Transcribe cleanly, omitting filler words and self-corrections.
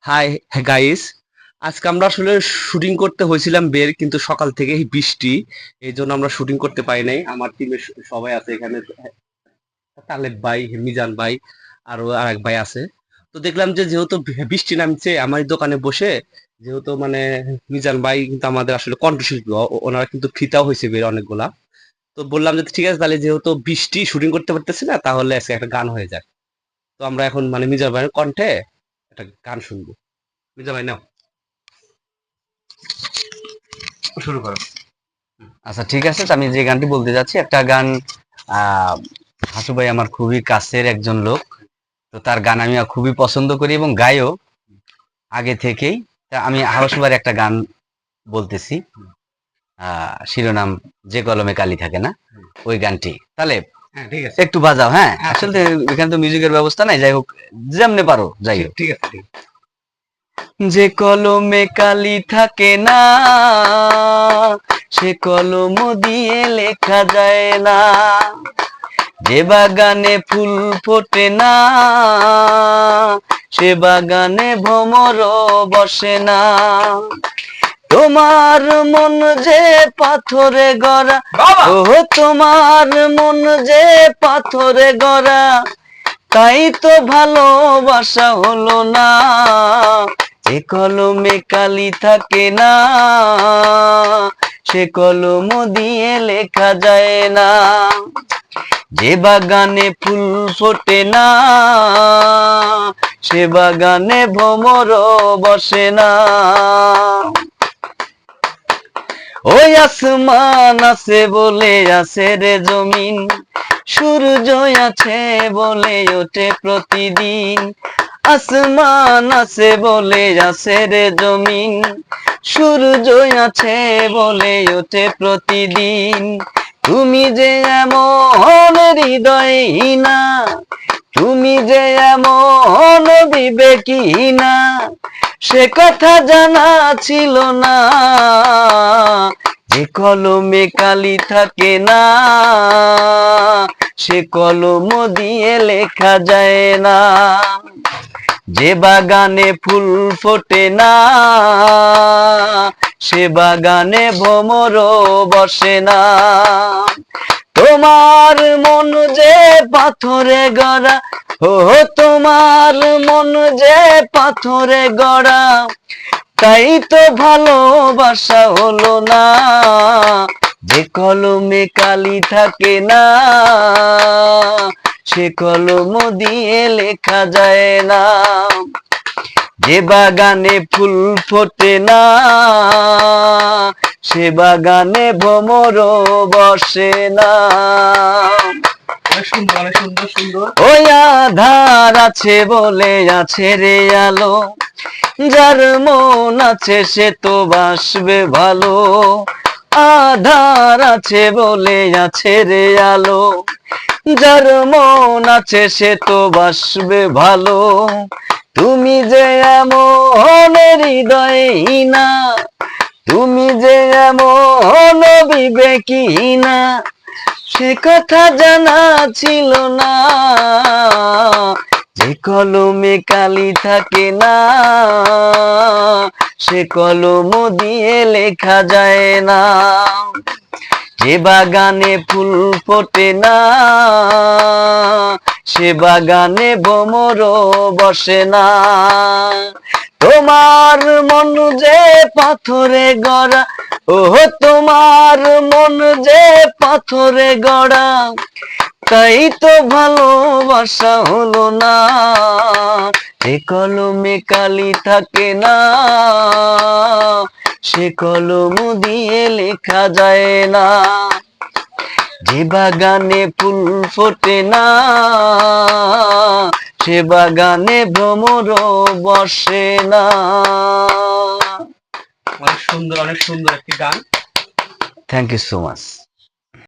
Hi guys, আজকে আমরা আসলে শুটিং করতে হয়েছিলাম বের, কিন্তু সকাল থেকেই বৃষ্টি, এই জন্য আমরা শুটিং করতে পারি নাই। আমার টিমের সবাই আছে এখানে, তালেব ভাই, মিজান ভাই, আরো আর এক ভাই আছে। তো দেখলাম যে যেহেতু বৃষ্টি নামছে আমার এই দোকানে বসে, যেহেতু মানে মিজান ভাই কিন্তু আমাদের আসলে কণ্ঠশিল্পী, ওনারা কিন্তু ফিতাও হয়েছে বের অনেকগুলা। তো বললাম যে ঠিক আছে, তাহলে যেহেতু বৃষ্টি শুটিং করতে পারতেছি না, তাহলে আজকে একটা গান হয়ে যাক। তো আমরা এখন মানে মিজান ভাইয়ের কণ্ঠে একটা গান শুনবো। মিজান ভাই নাও, শুরু করো। আচ্ছা, ঠিক আছে। তো আমি যে গানটি বলতে যাচ্ছি, একটা গান। আহ হাসু ভাই আমার খুবই কাছের একজন লোক। তো তার গান আমি খুবই পছন্দ করি এবং গাইও আগে থেকেই। তা আমি হাসু ভাইয়ের একটা গান বলতেছি। শিরোনাম যে কলমে কালি থাকে না, ওই গানটি। তাহলে হ্যাঁ ঠিক আছে। একটু বাজাও। হ্যাঁ, আচ্ছা আসলে ঠিক এখানে তো মিউজিকের ব্যবস্থা নাই। যাই হোক, যেমনে পারো যাই হোক। ঠিক আছে ঠিক আছে। যে কলমে কালি থাকে না, সে কলম দিয়ে লেখা যায় না। যে বাগানে ফুল ফোটে না, সে বাগানে ভ্রমর বসে না। তোমার মন যে পাথরে গড়া, বাবা, ও তোমার মন যে পাথরে গড়া, তাই তো ভালোবাসা হলো না। যে কলমে কালি থাকে না, সে কলম দিয়ে লেখা যায় না। যে বাগানে ফুল ফোটে না, সে বাগানে ভ্রমর বসে না। ওই আসমান আছে বলে আছে রে জমিন, সূর্য আছে বলে ওঠে প্রতিদিন। আসমান আছে বলে আছে রে জমিন, সূর্য আছে বলে ওঠে প্রতিদিন। তুমি যে এমন হৃদয়হীনা, তুমি যে এমন বিবেকহীনা, সে কথা জানা ছিল না। যে কলমে কালি থাকে না, সে কলম দিয়ে লেখা যায় না। যে বাগানে ফুল ফোটে না, সে বাগানে ভ্রমর বসে না। তোমার মন যে পাথরে গড়া, ও তোমার মন যে পাথরে গড়া, তাই তো ভালোবাসা হলো না। যে কলমে কালি থাকে না, সে কলম দিয়ে লেখা যায় না। যে বাগানে ফুল ফোটে না, সে বাগানে ভ্রমর বসে না। অনেক সুন্দর, অনেক সুন্দর সুন্দর। ওই আধার আছে বলে আছে রে আলো, যার মন আছে সে তো বাসবে ভালো। আধার আছে বলে আছে রে আলো, যার মন আছে সে তো বাসবে ভালো। তুমি যে এমন হৃদয়হীনা, তুমি যে এমন বিবেকহীনা, সে কথা জানা ছিল না। যে কলমে কালি থাকে না, সে কলম দিয়ে লেখা যায় না। যে বাগানে ফুল ফোটে না, সে বাগানে ভ্রমর বসে না। তোমার মন যে পাথরে গড়া, ও তোমার মন যে পাথরে গড়া, তাই তো ভালোবাসা হলো না। যে কলমে কালি থাকে না, সে কলম দিয়ে লেখা যায় না। যে বাগানে ফুল ফোটে না, সে বাগানে ভ্রমর বসে না। অনেক সুন্দর, অনেক সুন্দর একটি গান। Thank you so much.